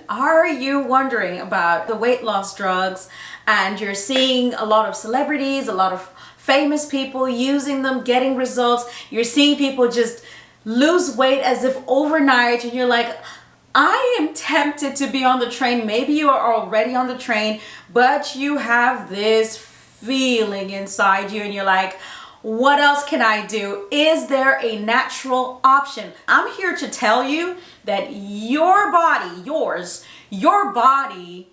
Are you wondering about the weight loss drugs and you're seeing a lot of celebrities, a lot of famous people using them, getting results? You're seeing people just lose weight as if overnight, and you're like, I am tempted to be on the train. Maybe you are already on the train, but you have this feeling inside you and you're like, what else can I do? Is there a natural option? I'm here to tell you that your body, your body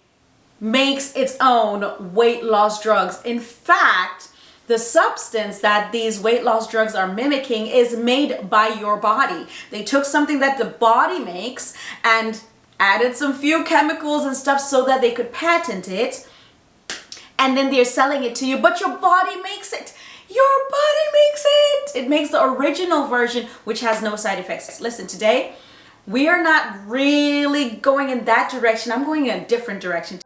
makes its own weight loss drugs. In fact, the substance that these weight loss drugs are mimicking is made by your body. They took something that the body makes and added some few chemicals and stuff so that they could patent it. And then they're selling it to you, but your body makes it. Your body makes it. It makes the original version, which has no side effects. Listen, today, we are not really going in that direction. I'm going in a different direction.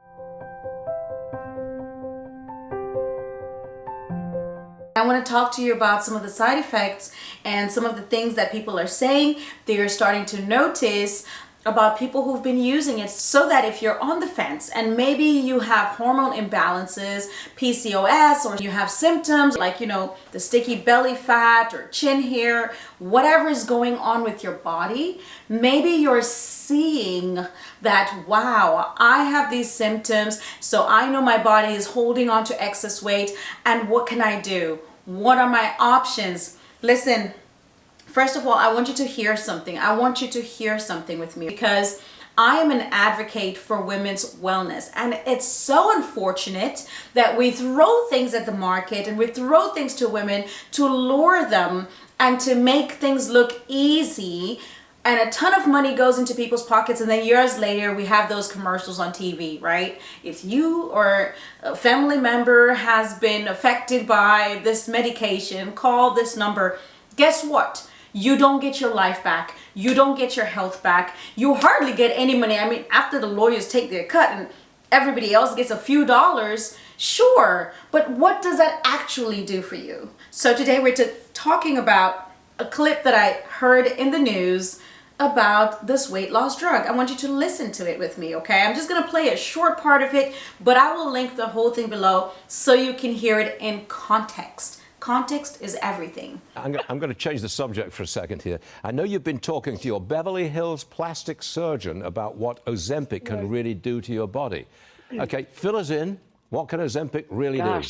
I want to talk to you about some of the side effects and some of the things that people are saying they're starting to notice about people who've been using it, so that if you're on the fence and maybe you have hormone imbalances, PCOS, or you have symptoms like, the sticky belly fat or chin hair, whatever is going on with your body, maybe you're seeing that, wow, I have these symptoms, so I know my body is holding on to excess weight, and what can I do? What are my options? Listen, first of all, I want you to hear something. I want you to hear something with me, because I am an advocate for women's wellness. And it's so unfortunate that we throw things at the market and we throw things to women to lure them and to make things look easy. And a ton of money goes into people's pockets, and then years later we have those commercials on TV, right? If you or a family member has been affected by this medication, call this number. Guess what? You don't get your life back. You don't get your health back. You hardly get any money. I mean, after the lawyers take their cut and everybody else gets a few dollars, sure. But what does that actually do for you? So today we're talking about a clip that I heard in the news about this weight loss drug. I want you to listen to it with me, okay? I'm just gonna play a short part of it, but I will link the whole thing below so you can hear it in context. Context is everything. I'm going to change the subject for a second here. I know you've been talking to your Beverly Hills plastic surgeon about what Ozempic can really do to your body. Okay, fill us in. What can Ozempic really do?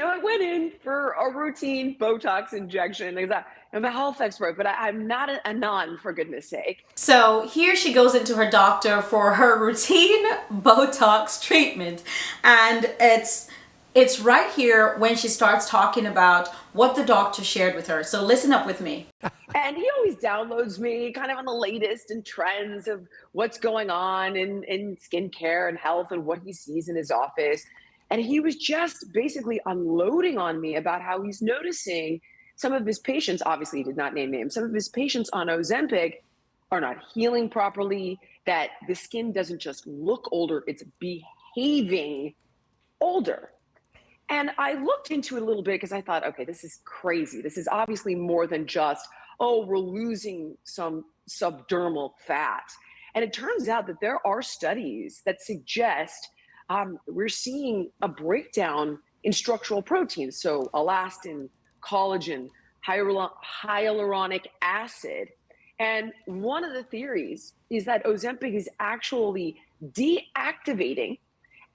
I went in for a routine Botox injection because I'm a health expert, but I'm not a nun, for goodness sake. So here she goes into her doctor for her routine Botox treatment, and it's right here when she starts talking about what the doctor shared with her. So listen up with me. And he always downloads me kind of on the latest and trends of what's going on in skincare and health and what he sees in his office. And he was just basically unloading on me about how he's noticing some of his patients, obviously he did not name names, some of his patients on Ozempic are not healing properly, that the skin doesn't just look older, it's behaving older. And I looked into it a little bit because I thought, okay, this is crazy. This is obviously more than just, oh, we're losing some subdermal fat. And it turns out that there are studies that suggest we're seeing a breakdown in structural proteins. So elastin, collagen, hyaluronic acid. And one of the theories is that Ozempic is actually deactivating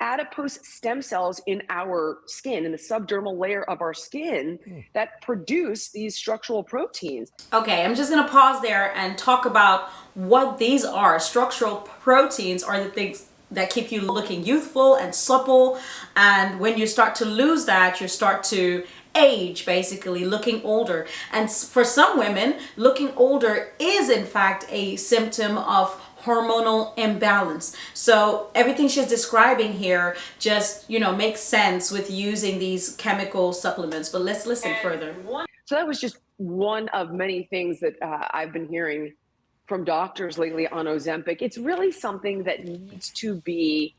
adipose stem cells in our skin, in the subdermal layer of our skin, that produce these structural proteins. Okay, I'm just gonna pause there and talk about what these are. Structural proteins are the things that keep you looking youthful and supple, and when you start to lose that, you start to age, basically looking older. And for some women, looking older is in fact a symptom of hormonal imbalance. So everything she's describing here just, makes sense with using these chemical supplements. But let's listen further. So that was just one of many things that I've been hearing from doctors lately on Ozempic. It's really something that needs to be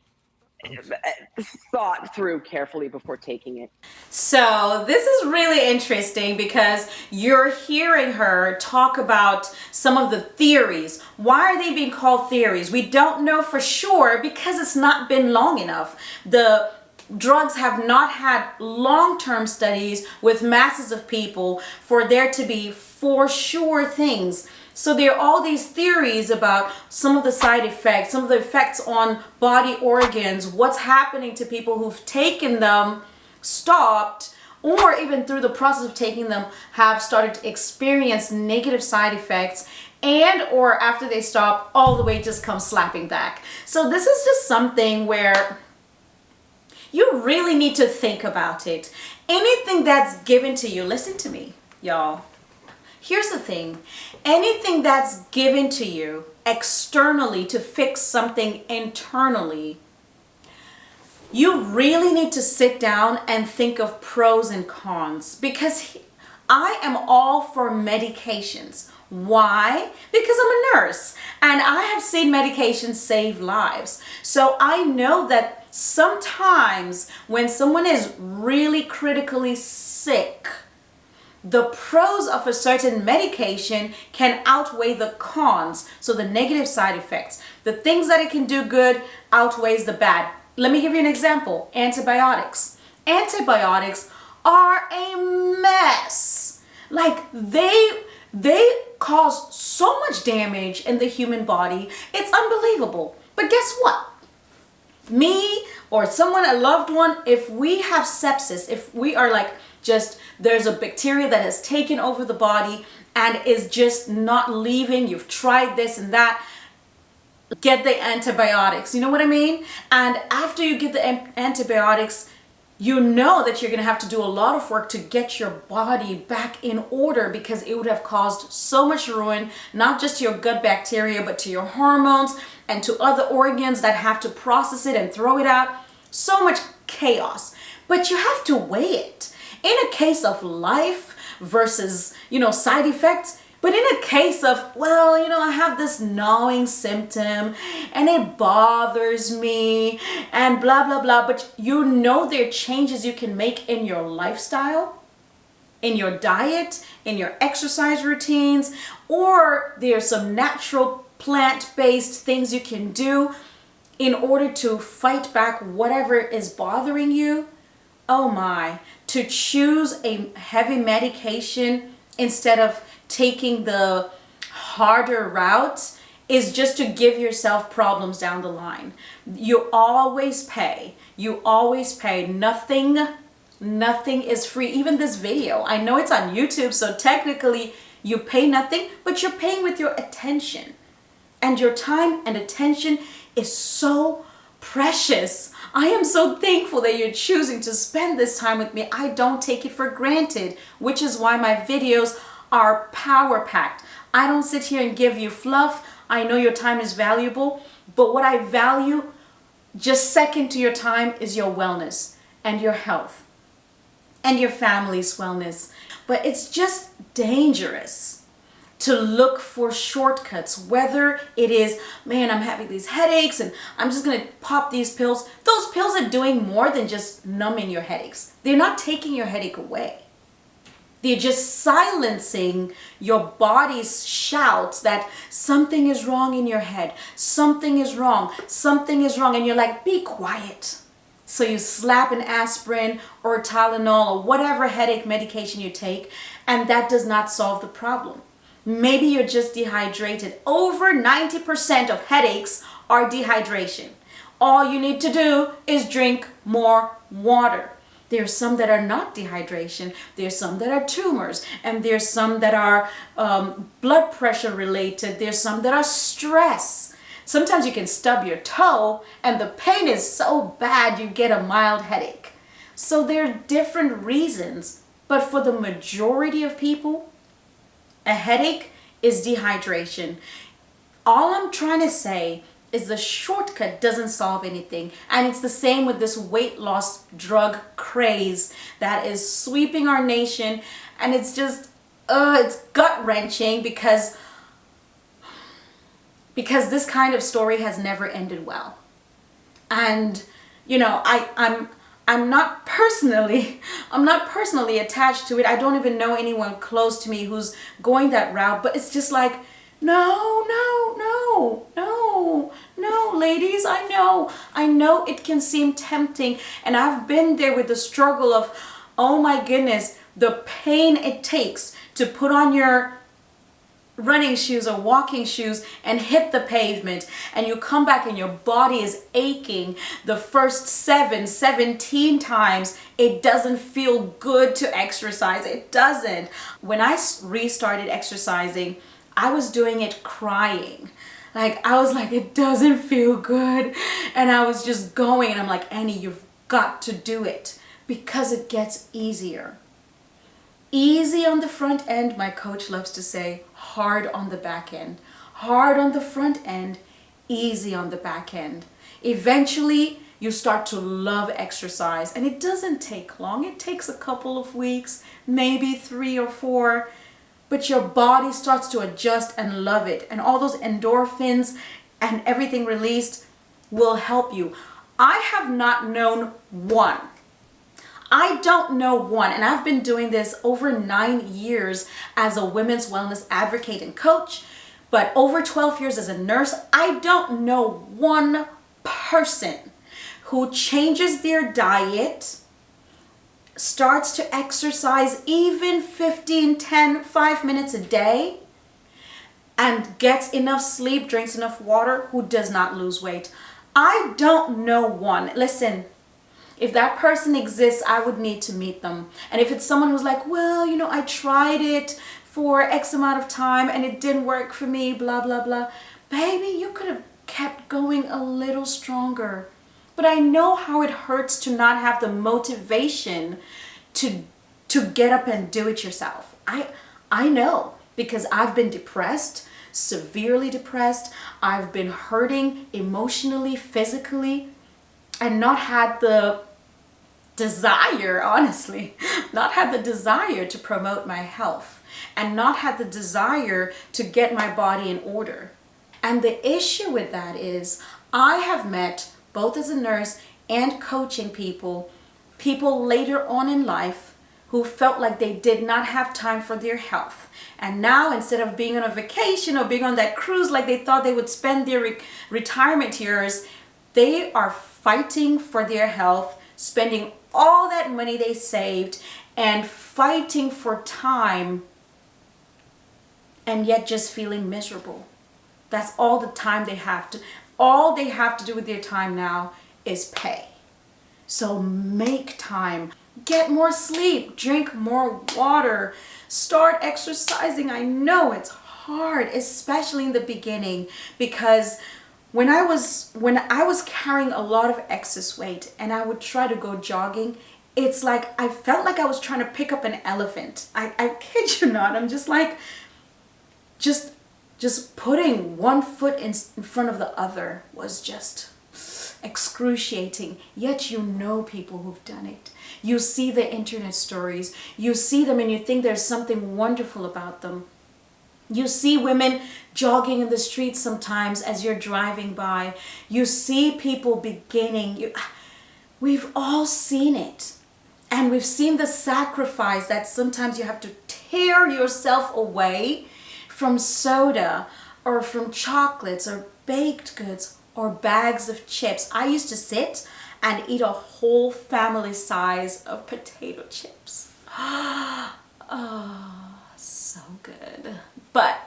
thought through carefully before taking it. So this is really interesting because you're hearing her talk about some of the theories. Why are they being called theories? We don't know for sure because it's not been long enough. The drugs have not had long-term studies with masses of people for there to be for sure things. So there are all these theories about some of the side effects, some of the effects on body organs, what's happening to people who've taken them, stopped, or even through the process of taking them have started to experience negative side effects, and or after they stop, all the way just come slapping back. So this is just something where you really need to think about it. Anything that's given to you, listen to me, y'all. Here's the thing. Anything that's given to you externally to fix something internally, you really need to sit down and think of pros and cons, because I am all for medications. Why? Because I'm a nurse and I have seen medications save lives. So I know that sometimes when someone is really critically sick, the pros of a certain medication can outweigh the cons. So the negative side effects, the things that it can do good outweighs the bad. Let me give you an example. Antibiotics. Antibiotics are a mess. Like they cause so much damage in the human body. It's unbelievable. But guess what? Me or someone, a loved one, if we have sepsis, if we are like just, there's a bacteria that has taken over the body and is just not leaving, you've tried this and that, get the antibiotics. You know what I mean? And after you get the antibiotics, you know that you're going to have to do a lot of work to get your body back in order, because it would have caused so much ruin, not just to your gut bacteria, but to your hormones and to other organs that have to process it and throw it out. So much chaos. But you have to weigh it. In a case of life versus, side effects, but in a case of, well, I have this gnawing symptom and it bothers me and blah, blah, blah. But there are changes you can make in your lifestyle, in your diet, in your exercise routines, or there's some natural plant-based things you can do in order to fight back whatever is bothering you. Oh my, to choose a heavy medication instead of taking the harder route is just to give yourself problems down the line. You always pay. You always pay. Nothing is free. Even this video, I know it's on YouTube, so technically you pay nothing, but you're paying with your attention. And your time and attention is so precious. I am so thankful that you're choosing to spend this time with me. I don't take it for granted, which is why my videos are power-packed. I don't sit here and give you fluff. I know your time is valuable, but what I value just second to your time is your wellness and your health and your family's wellness. But it's just dangerous to look for shortcuts, whether it is, man, I'm having these headaches and I'm just gonna pop these pills. Those pills are doing more than just numbing your headaches. They're not taking your headache away. They're just silencing your body's shouts that something is wrong in your head. Something is wrong. Something is wrong. And you're like, be quiet. So you slap an aspirin or Tylenol or whatever headache medication you take, and that does not solve the problem. Maybe you're just dehydrated. Over 90% of headaches are dehydration. All you need to do is drink more water. There's some that are not dehydration. There's some that are tumors. And there's some that are blood pressure related. There's some that are stress. Sometimes you can stub your toe and the pain is so bad you get a mild headache. So there are different reasons. But for the majority of people, a headache is dehydration. All I'm trying to say is the shortcut doesn't solve anything. And it's the same with this weight loss drug craze that is sweeping our nation. And it's just, it's gut-wrenching because this kind of story has never ended well. And I'm not personally attached to it. I don't even know anyone close to me who's going that route, but it's just like, no, no, no, no, no, ladies, I know it can seem tempting, and I've been there with the struggle of, oh my goodness, the pain it takes to put on your running shoes or walking shoes and hit the pavement, and you come back and your body is aching the first 17 times. It doesn't feel good to exercise. It doesn't. When I restarted exercising, I was doing it crying. Like, I was like, it doesn't feel good. And I was just going, and I'm like, Annie, you've got to do it, because it gets easier. Easy on the front end, my coach loves to say, hard on the back end. Hard on the front end, easy on the back end. Eventually, you start to love exercise, and it doesn't take long. It takes a couple of weeks, maybe 3 or 4, but your body starts to adjust and love it, and all those endorphins and everything released will help you. I have not known one. I don't know one, and I've been doing this over 9 years as a women's wellness advocate and coach, but over 12 years as a nurse. I don't know one person who changes their diet, starts to exercise even 15, 10, 5 minutes a day, and gets enough sleep, drinks enough water, who does not lose weight. I don't know one. Listen, if that person exists, I would need to meet them. And if it's someone who's like, well, I tried it for X amount of time and it didn't work for me, blah, blah, blah. Baby, you could have kept going a little stronger. But I know how it hurts to not have the motivation to get up and do it yourself. I know, because I've been depressed, severely depressed. I've been hurting emotionally, physically, and not had the desire, honestly, not had the desire to promote my health, and not had the desire to get my body in order. And the issue with that is, I have met, both as a nurse and coaching people later on in life who felt like they did not have time for their health. And now, instead of being on a vacation or being on that cruise like they thought they would spend their retirement years, they are fighting for their health, spending all that money they saved and fighting for time, and yet just feeling miserable. That's all the time they have to. All they have to do with their time now is pay. So make time. Get more sleep. Drink more water. Start exercising. I know it's hard, especially in the beginning, because when I was carrying a lot of excess weight and I would try to go jogging, it's like I felt like I was trying to pick up an elephant. I kid you not. I'm just like, just putting one foot in front of the other was just excruciating. Yet people who've done it. You see the internet stories. You see them and you think there's something wonderful about them. You see women jogging in the streets sometimes as you're driving by. You see people beginning. We've all seen it. And we've seen the sacrifice that sometimes you have to tear yourself away from soda or from chocolates or baked goods or bags of chips. I used to sit and eat a whole family size of potato chips. Oh, so good. But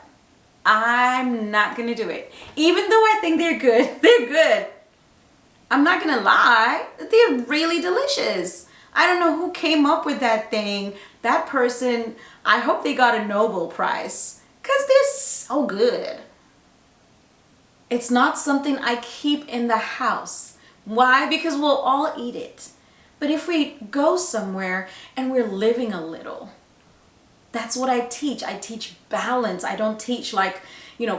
I'm not gonna do it. Even though I think they're good, they're good. I'm not gonna lie, they're really delicious. I don't know who came up with that thing. That person, I hope they got a Nobel Prize, because they're so good. It's not something I keep in the house. Why? Because we'll all eat it. But if we go somewhere and we're living a little, that's what I teach. I teach balance. I don't teach like,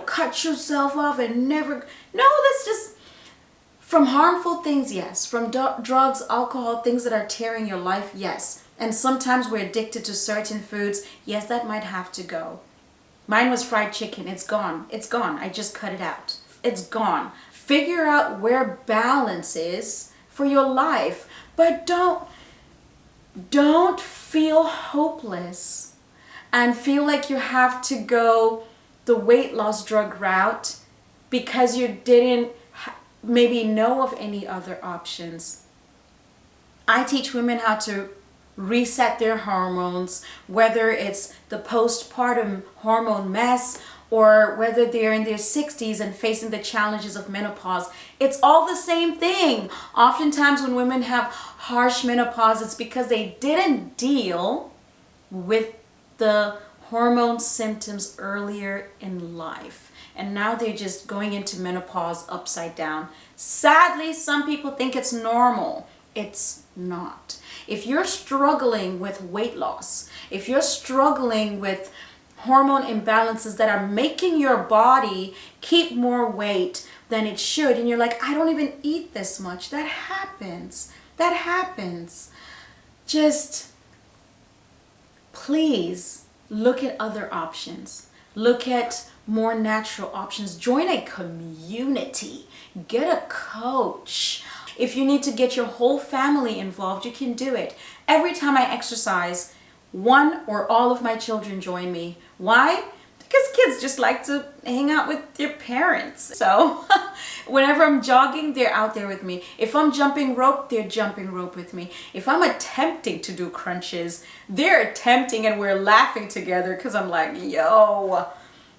cut yourself off and never. No, that's just from harmful things, yes. From drugs, alcohol, things that are tearing your life, yes. And sometimes we're addicted to certain foods. Yes, that might have to go. Mine was fried chicken. It's gone. It's gone. I just cut it out. It's gone. Figure out where balance is. for your life. But don't feel hopeless and feel like you have to go the weight loss drug route because you didn't maybe know of any other options. I teach women how to reset their hormones, whether it's the postpartum hormone mess or whether they're in their 60s and facing the challenges of menopause. It's all the same thing. Oftentimes when women have harsh menopause, it's because they didn't deal with the hormone symptoms earlier in life. And now they're just going into menopause upside down. Sadly, some people think it's normal. It's not. If you're struggling with weight loss, if you're struggling with hormone imbalances that are making your body keep more weight than it should, and you're like, I don't even eat this much. That happens. That happens. Just please look at other options. Look at more natural options. Join a community. Get a coach. If you need to get your whole family involved, you can do it. Every time I exercise, one or all of my children join me. Why? Because kids just like to hang out with their parents. So whenever I'm jogging, they're out there with me. If I'm jumping rope, they're jumping rope with me. If I'm attempting to do crunches, they're attempting and we're laughing together because I'm like, yo,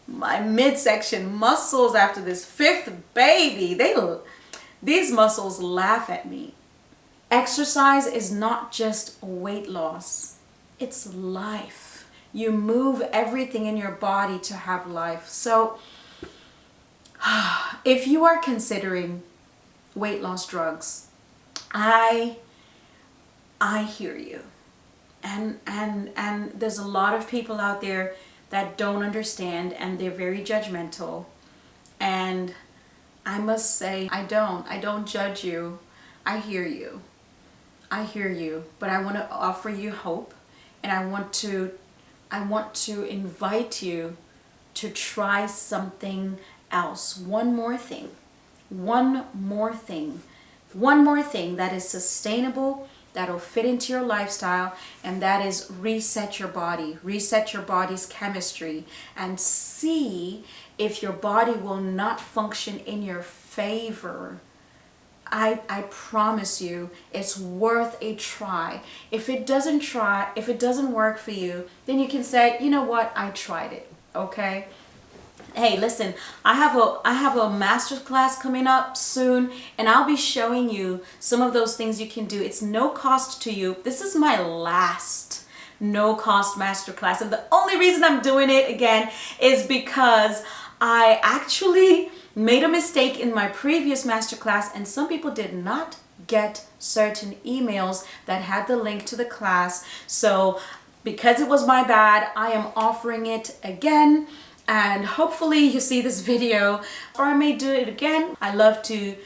my midsection muscles after this fifth baby, these muscles laugh at me. Exercise is not just weight loss. It's life. You move everything in your body to have life. So if you are considering weight loss drugs, I hear you. And there's a lot of people out there that don't understand and they're very judgmental. And I must say, I don't judge you. I hear you. I hear you, but I want to offer you hope, and I want to invite you to try something else. One more thing that is sustainable, that'll fit into your lifestyle, and that is reset your body, reset your body's chemistry, and see if your body will not function in your favor. I promise you, it's worth a try. If it doesn't work for you, then you can say, you know what, I tried it, okay? Hey, listen, I have a master class coming up soon, and I'll be showing you some of those things you can do. It's no cost to you. This is my last no cost master class, and the only reason I'm doing it again is because I actually made a mistake in my previous masterclass, and some people did not get certain emails that had the link to the class. So because it was my bad, I am offering it again, and hopefully you see this video, or I may do it again. I love to,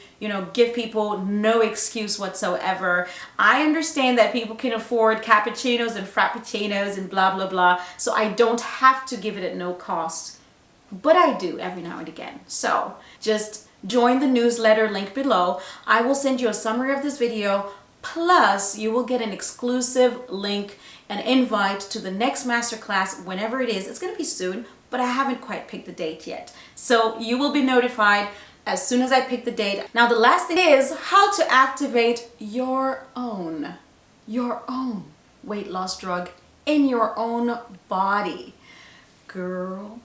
give people no excuse whatsoever. I understand that people can afford cappuccinos and frappuccinos and blah blah blah, so I don't have to give it at no cost. But I do every now and again. So just join the newsletter link below. I will send you a summary of this video, plus you will get an exclusive link, an invite to the next masterclass whenever it is. It's going to be soon, but I haven't quite picked the date yet. So you will be notified as soon as I pick the date. Now the last thing is how to activate your own weight loss drug in your own body. Girl,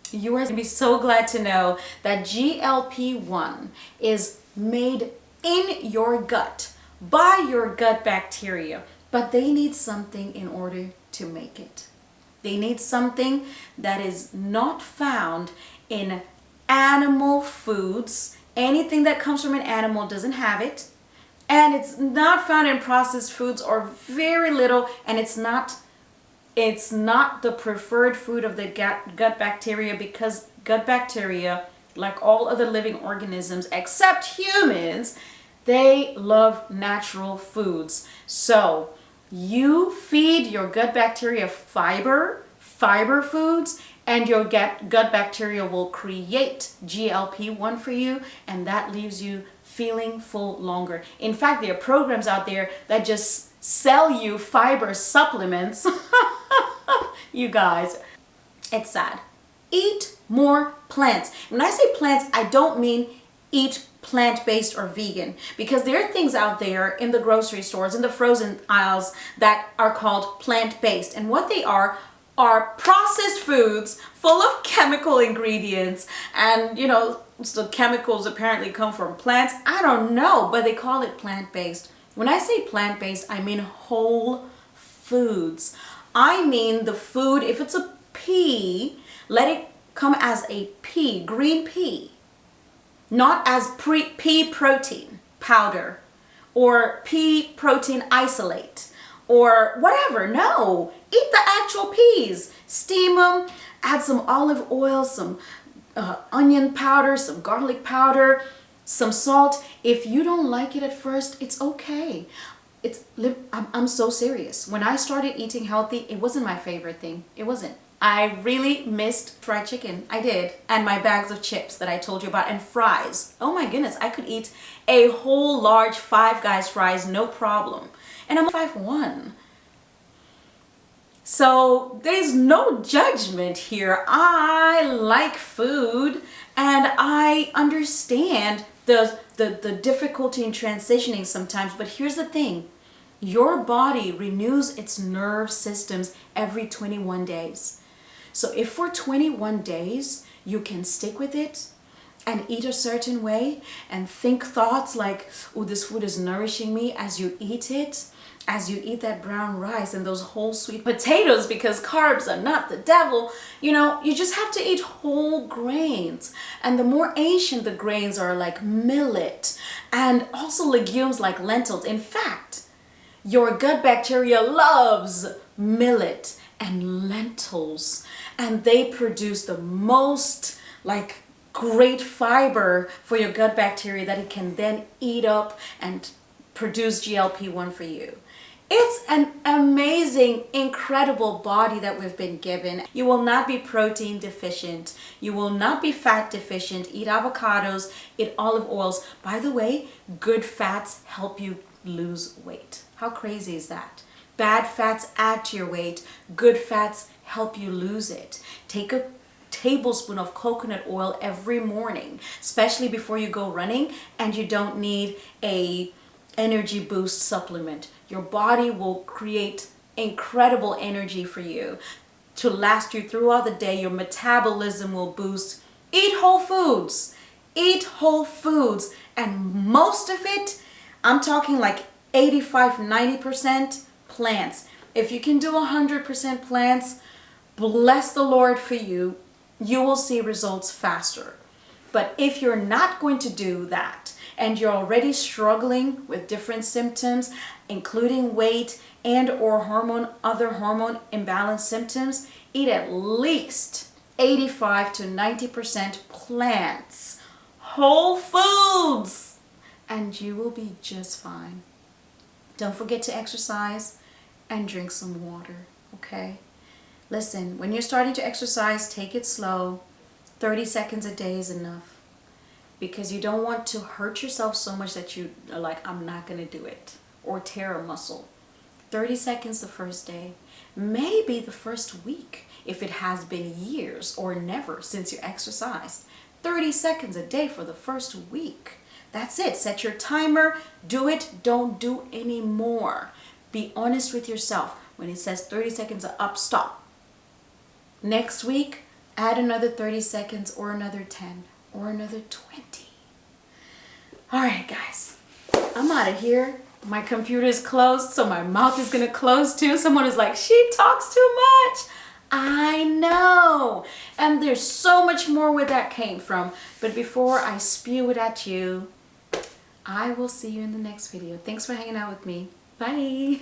you are going to be so glad to know that GLP-1 is made in your gut by your gut bacteria, but they need something in order to make it. They need something that is not found in animal foods. Anything that comes from an animal doesn't have it, and it's not found in processed foods, or very little, and it's not the preferred food of the gut bacteria, because gut bacteria, like all other living organisms except humans, they love natural foods. So you feed your gut bacteria fiber foods, and your gut bacteria will create GLP-1 for you, and that leaves you feeling full longer. In fact, there are programs out there that just sell you fiber supplements. You guys, it's sad. Eat more plants. When I say plants, I don't mean eat plant-based or vegan, because there are things out there in the grocery stores, in the frozen aisles, that are called plant-based, and what they are processed foods full of chemical ingredients, and you know, the chemicals apparently come from plants. I don't know, but they call it plant-based. When I say plant-based, I mean whole foods. I mean the food, if it's a pea, let it come as a pea, green pea, not as pea protein powder or pea protein isolate or whatever. No, eat the actual peas, steam them, add some olive oil, some onion powder, some garlic powder, some salt. If you don't like it at first, it's okay. I'm so serious. When I started eating healthy, it wasn't my favorite thing. It wasn't. I really missed fried chicken. I did. And my bags of chips that I told you about, and fries. Oh my goodness, I could eat a whole large Five Guys fries, no problem. And I'm 5'1". So there's no judgment here. I like food, and I understand the difficulty in transitioning sometimes, but here's the thing. Your body renews its nerve systems every 21 days. So if for 21 days you can stick with it and eat a certain way and think thoughts like, oh, this food is nourishing me, as you eat it, as you eat that brown rice and those whole sweet potatoes, because carbs are not the devil, you know, you just have to eat whole grains. And the more ancient the grains are, like millet, and also legumes like lentils. In fact, your gut bacteria loves millet and lentils, and they produce the most like great fiber for your gut bacteria that it can then eat up and produce GLP-1 for you. It's an amazing, incredible body that we've been given. You will not be protein deficient. You will not be fat deficient. Eat avocados, eat olive oils. By the way, good fats help you lose weight. How crazy is that? Bad fats add to your weight. Good fats help you lose it. Take a tablespoon of coconut oil every morning, especially before you go running, and you don't need a energy boost supplement. Your body will create incredible energy for you to last you throughout the day. Your metabolism will boost. Eat whole foods. Eat whole foods. And most of it, I'm talking like 85-90% plants. If you can do 100% plants, bless the Lord for you. You will see results faster. But if you're not going to do that, and you're already struggling with different symptoms, including weight and or other hormone imbalance symptoms, eat at least 85-90% plants, whole foods, and you will be just fine. Don't forget to exercise and drink some water, okay? Listen, when you're starting to exercise, take it slow. 30 seconds a day is enough, because you don't want to hurt yourself so much that you are like, I'm not going to do it, or tear a muscle. 30 seconds the first day, maybe the first week, if it has been years or never since you exercised. 30 seconds a day for the first week. That's it. Set your timer. Do it. Don't do any more. Be honest with yourself. When it says 30 seconds up, stop. Next week, add another 30 seconds, or another 10, or another 20. All right, guys, I'm out of here. My computer is closed, so my mouth is gonna close too. Someone is like, she talks too much. I know. And there's so much more where that came from. But before I spew it at you, I will see you in the next video. Thanks for hanging out with me. Bye.